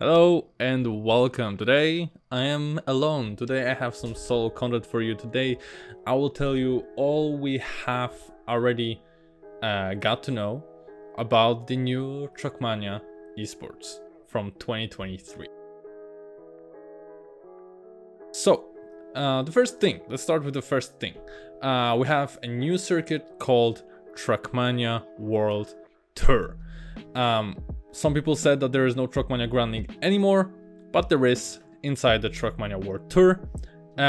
Hello and welcome. Today I am alone. Today I have some solo content for you. Today I will tell you all we have already got to know about the new Trackmania esports from 2023. So the first thing, let's start with the first thing. We have a new circuit called Trackmania World Tour. Some people said that there is no Trackmania Grand League anymore, but there is inside the Trackmania World Tour,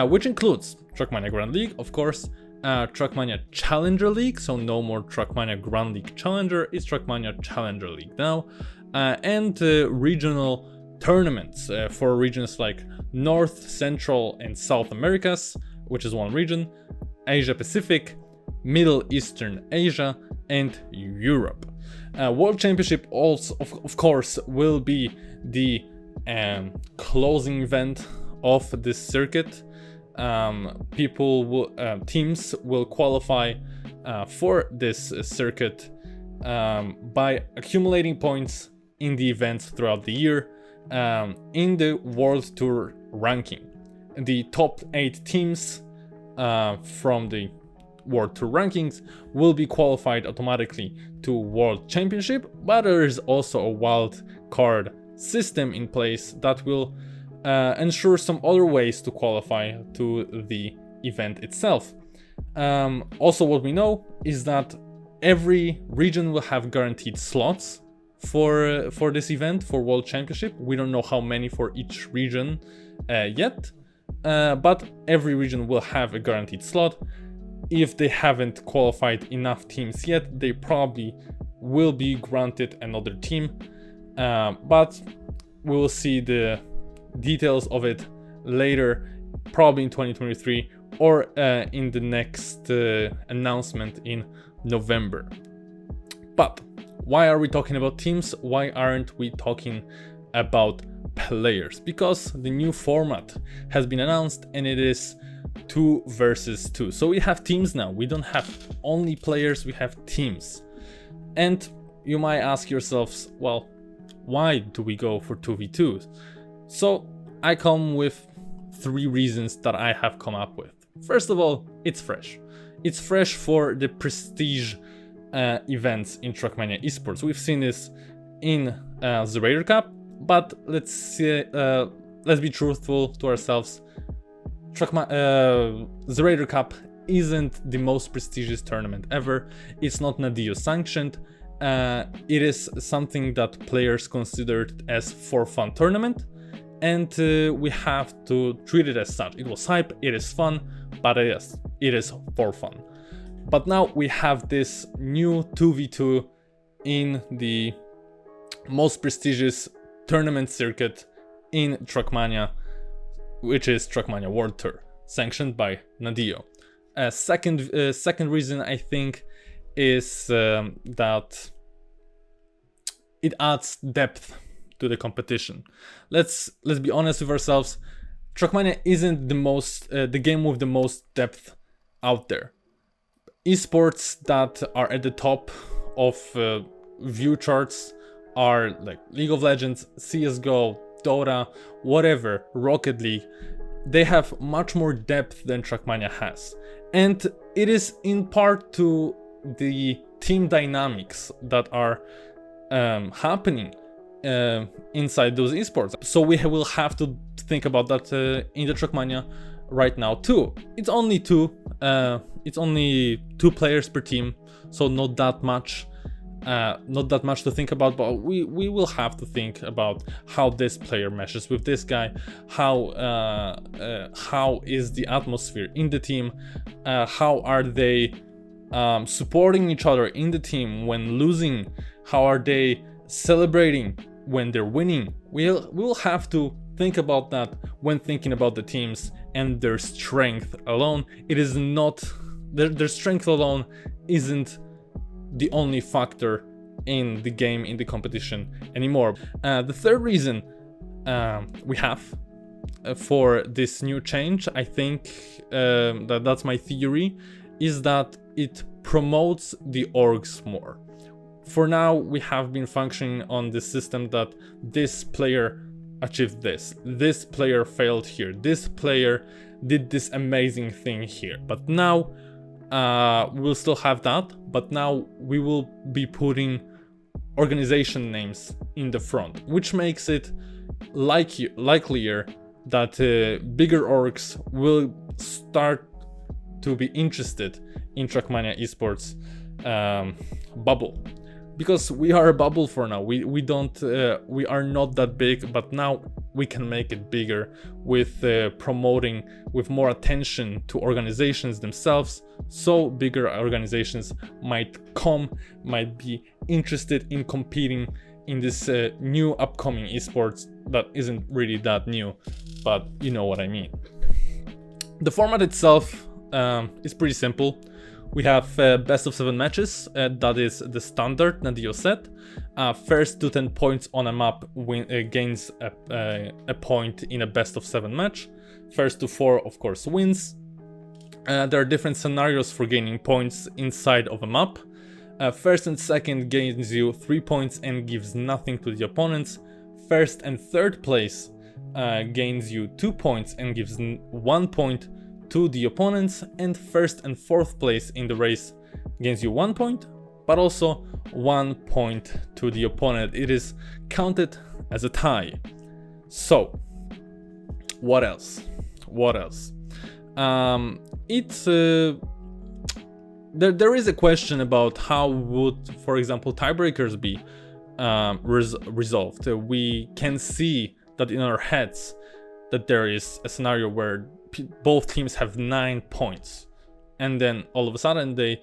which includes Trackmania Grand League, of course, Trackmania Challenger League, so no more Trackmania Grand League Challenger, it's Trackmania Challenger League now, and regional tournaments for regions like North, Central, and South Americas, which is one region, Asia Pacific, Middle Eastern Asia, and Europe. World Championship also, of course, will be the closing event of this circuit. Teams will qualify for this circuit by accumulating points in the events throughout the year in the World Tour ranking. The top 8 teams from the World Tour rankings will be qualified automatically to World Championship, but there is also a wild card system in place that will ensure some other ways to qualify to the event itself. Also, what we know is that every region will have guaranteed slots for this event, for World Championship. We don't know how many for each region yet, but every region will have a guaranteed slot. If they haven't qualified enough teams yet, they probably will be granted another team, but we will see the details of it later, probably in 2023 or in the next announcement in November. But why are we talking about teams? Why aren't we talking about players? Because the new format has been announced and it is 2 versus 2. So we have teams now. We don't have only players, we have teams. And you might ask yourselves, well, why do we go for 2v2? So I come with 3 reasons that I have come up with. First of all, it's fresh. It's fresh for the prestige events in Trackmania Esports. We've seen this in the Raider Cup, but let's be truthful to ourselves. The Raider Cup isn't the most prestigious tournament ever. It's not Nadeo sanctioned. It is something that players considered as for fun tournament, and we have to treat it as such. It was hype, it is fun, but yes, it is for fun. But now we have this new 2v2 in the most prestigious tournament circuit in Trackmania, which is Trackmania World Tour, sanctioned by Nadeo. Second reason I think is that it adds depth to the competition. Let's be honest with ourselves. Trackmania isn't the game with the most depth out there. Esports that are at the top of view charts are like League of Legends, CSGO, Dota, whatever, Rocket League. They have much more depth than Trackmania has. And it is in part to the team dynamics that are happening inside those esports. So we will have to think about that in the Trackmania right now too. It's only 2 players per team, so not that much to think about, but we will have to think about how this player meshes with this guy, how is the atmosphere in the team, how are they supporting each other in the team when losing, how are they celebrating when they're winning. We'll have to think about that when thinking about the teams and their strength alone. It is not their strength alone isn't the only factor in the game, in the competition anymore. The third reason we have for this new change, I think that's my theory, is that it promotes the orgs more. For now, we have been functioning on the system that this player achieved this. This player failed here. This player did this amazing thing here. But now we'll still have that, but now we will be putting organization names in the front, which makes it likelier that bigger orgs will start to be interested in Trackmania esports bubble, because we are a bubble for now. We are not that big, but now we can make it bigger with promoting with more attention to organizations themselves, so bigger organizations might be interested in competing in this new upcoming esports that isn't really that new, but you know what I mean. The format itself is pretty simple. We have best of 7 matches, that is the standard Nadio set. First to 10 points on a map gains a point in a best of 7 match. First to 4, of course, wins. There are different scenarios for gaining points inside of a map. First and second gains you 3 points and gives nothing to the opponents. First and third place gains you 2 points and gives 1 point to the opponents, and first and fourth place in the race gains you 1 point, but also 1 point to the opponent. It is counted as a tie. So, what else? There is a question about how would, for example, tiebreakers be resolved. We can see that in our heads that there is a scenario where both teams have 9 points, and then all of a sudden they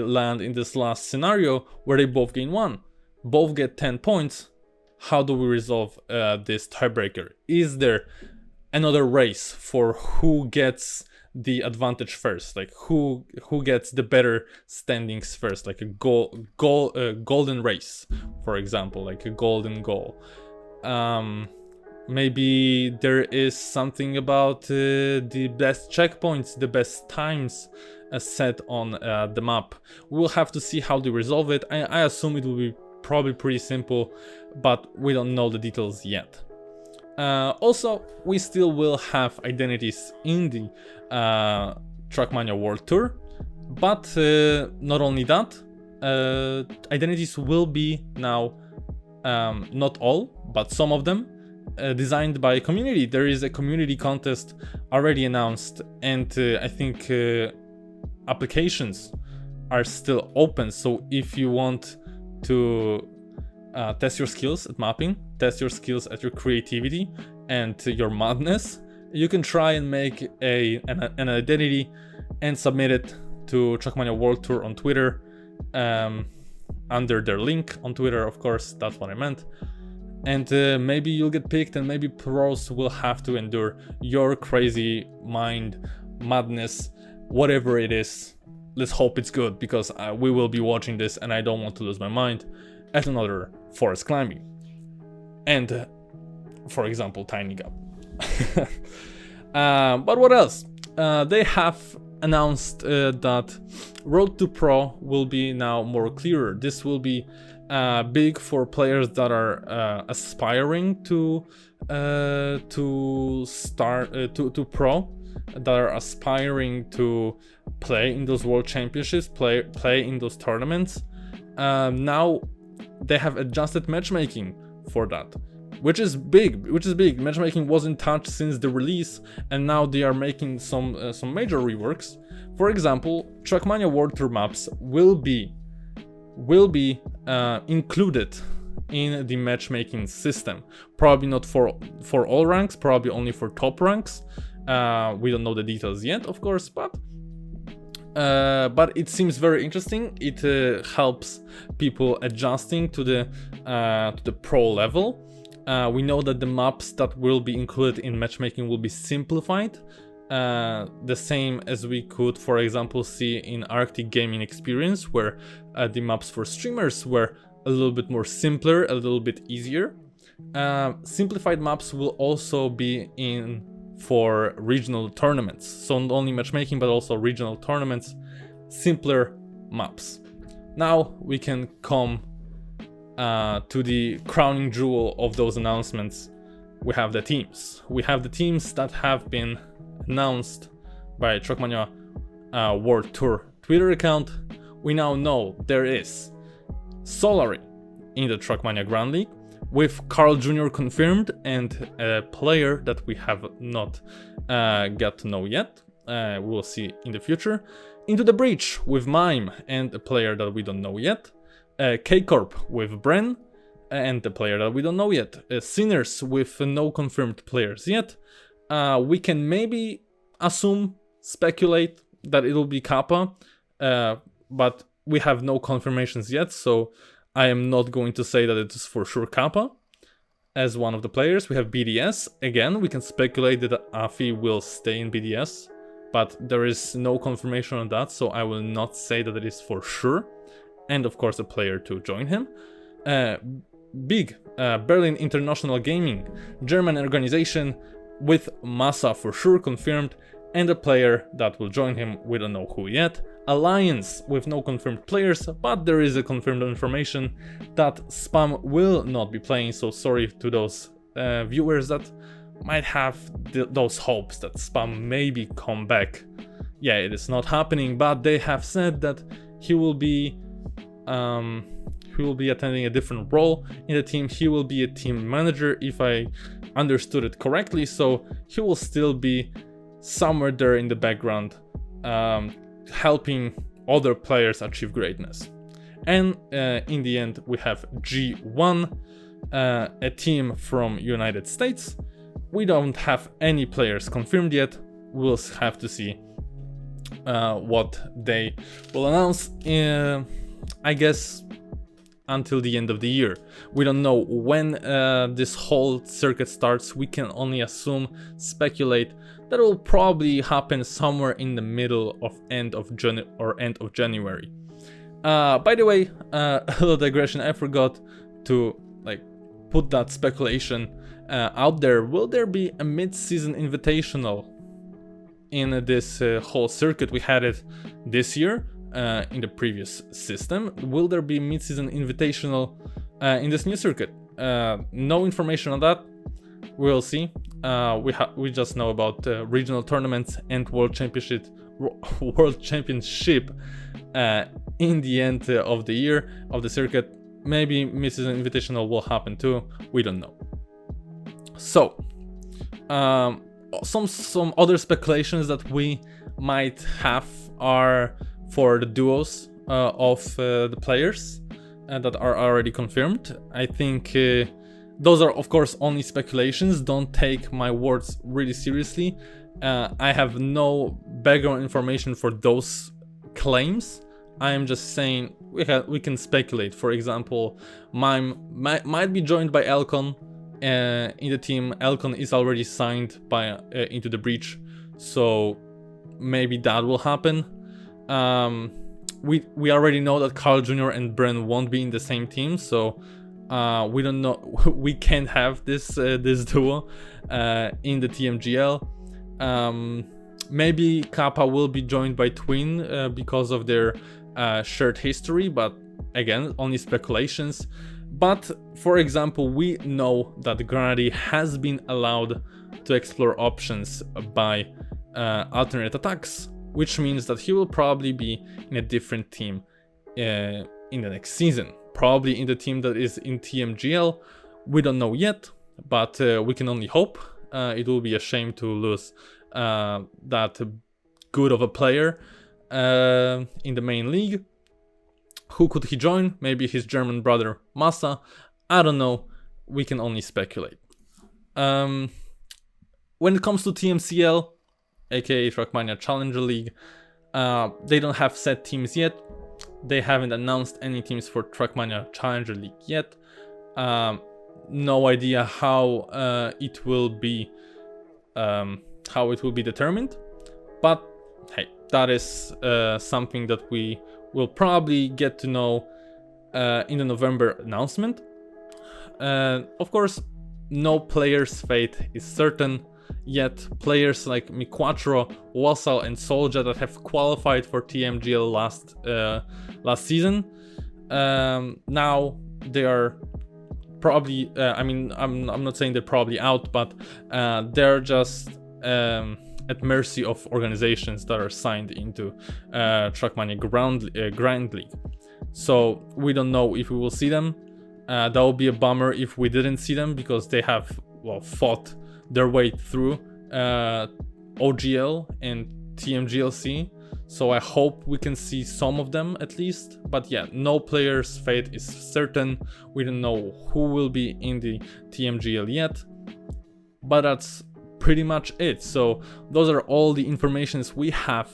land in this last scenario where they both gain 1, both get 10 points. How do we resolve this tiebreaker? Is there another race for who gets the advantage first, like who gets the better standings first, like a golden race, for example, like a golden goal? Maybe there is something about the best checkpoints, the best times set on the map. We'll have to see how they resolve it. I assume it will be probably pretty simple, but we don't know the details yet. Also, we still will have identities in the Trackmania World Tour, but not only that, identities will be now, not all, but some of them, designed by community. There is a community contest already announced, and I think applications are still open. So if you want to test your skills at mapping, test your skills at your creativity and your madness, you can try and make an identity and submit it to Trackmania World Tour on Twitter, under their link on Twitter, of course, that's what I meant. And maybe you'll get picked, and maybe pros will have to endure your crazy mind, madness, whatever it is. Let's hope it's good, because we will be watching this and I don't want to lose my mind at another forest climbing. And, for example, Tiny Gap. But what else? They have announced that Road to Pro will be now more clearer. This will be big for players that are aspiring to pro, that are aspiring to play in those world championships, play in those tournaments. Now they have adjusted matchmaking for that, which is big. Matchmaking wasn't touched since the release, and now they are making some major reworks. For example, Trackmania World Tour maps will be included in the matchmaking system. Probably not for all ranks, probably only for top ranks. We don't know the details yet, of course, but it seems very interesting. It helps people adjusting to the pro level. We know that the maps that will be included in matchmaking will be simplified, the same as we could, for example, see in Arctic Gaming Experience, where the maps for streamers were a little bit more simpler, a little bit easier. Simplified maps will also be in for regional tournaments, so not only matchmaking but also regional tournaments, simpler maps. Now we can come to the crowning jewel of those announcements, we have the teams. We have the teams that have been announced by Trackmania World Tour Twitter account. We now know there is Solari in the Trackmania Grand League, with Carl Jr. confirmed and a player that we have not got to know yet. We'll see in the future. Into the Breach with Mime and a player that we don't know yet. K-Corp with Bren and a player that we don't know yet. Sinners with no confirmed players yet. We can maybe assume, speculate that it'll be Kappa, but we have no confirmations yet, so I am not going to say that it is for sure Kappa as one of the players. We have BDS. Again, we can speculate that Afi will stay in BDS, but there is no confirmation on that, so I will not say that it is for sure. And of course a player to join him. Big Berlin International Gaming, German organization with Massa for sure confirmed, and a player that will join him, we don't know who yet. Alliance with no confirmed players, but there is a confirmed information that Spam will not be playing, so sorry to those viewers that might have those hopes that Spam maybe come back. Yeah, it is not happening, but they have said that he will be attending a different role in the team. He will be a team manager, if I understood it correctly, so he will still be somewhere there in the background, helping other players achieve greatness. And in the end, we have G1, a team from United States. We don't have any players confirmed yet. We'll have to see what they will announce, I guess, until the end of the year. We don't know when this whole circuit starts. We can only assume, speculate that it will probably happen somewhere in the middle of end of January. By the way, a little digression, I forgot to put that speculation out there. Will there be a mid-season invitational in this whole circuit? We had it this year in the previous system. Will there be mid-season invitational in this new circuit? No information on that. We'll see. We just know about regional tournaments and world championship in the end of the year of the circuit. Maybe mid-season invitational will happen too. We don't know. So some other speculations that we might have are for the duos of the players that are already confirmed. I think those are of course only speculations. Don't take my words really seriously. I have no background information for those claims. I am just saying we can speculate. For example, Mime might be joined by Elcon in the team. Elcon is already signed by Into the Breach, so maybe that will happen. We already know that Carl Jr. and Bren won't be in the same team, so we don't know. We can't have this duo in the TMGL. Maybe Kappa will be joined by Twin because of their shared history, but again, only speculations. But for example, we know that Granady has been allowed to explore options by alternate attacks, which means that he will probably be in a different team in the next season. Probably in the team that is in TMGL. We don't know yet, but we can only hope. It will be a shame to lose that good of a player in the main league. Who could he join? Maybe his German brother Massa. I don't know. We can only speculate. When it comes to TMCL, aka Trackmania Challenger League, they don't have set teams yet. They haven't announced any teams for Trackmania Challenger League yet. No idea how it will be determined. But hey, that is something that we will probably get to know in the November announcement. Of course, no player's fate is certain yet. Players like Miquatro, Wassal, and Solja that have qualified for TMGL last season now they are probably, I mean, I'm not saying they're probably out, but they're just at mercy of organizations that are signed into Trackmania Grand League. So we don't know if we will see them. That would be a bummer if we didn't see them, because they have, well, fought their way through OGL and TMGLC. So I hope we can see some of them at least. But yeah, no player's fate is certain. We don't know who will be in the TMGL yet. But that's pretty much it. So those are all the informations we have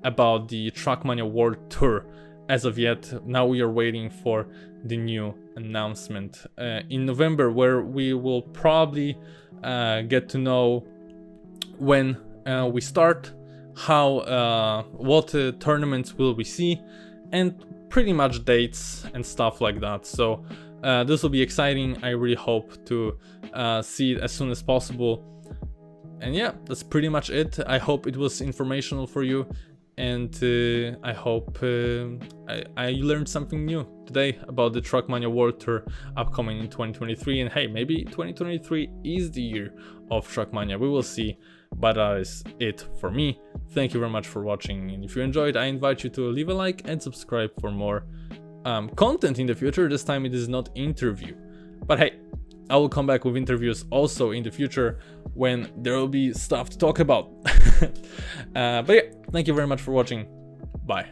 about the Trackmania World Tour as of yet. Now we are waiting for the new announcement in November, where we will probably get to know when we start, how what tournaments will we see, and pretty much dates and stuff like that. So this will be exciting. I really hope to see it as soon as possible. And yeah, that's pretty much it. I hope it was informational for you, and I hope I learned something new today about the Trackmania World Tour upcoming in 2023. And hey, maybe 2023 is the year of Trackmania. We will see. But that is it for me. Thank you very much for watching, and if you enjoyed, I invite you to leave a like and subscribe for more content in the future. This time it is not interview, but hey, I will come back with interviews also in the future when there will be stuff to talk about. But yeah, thank you very much for watching. Bye.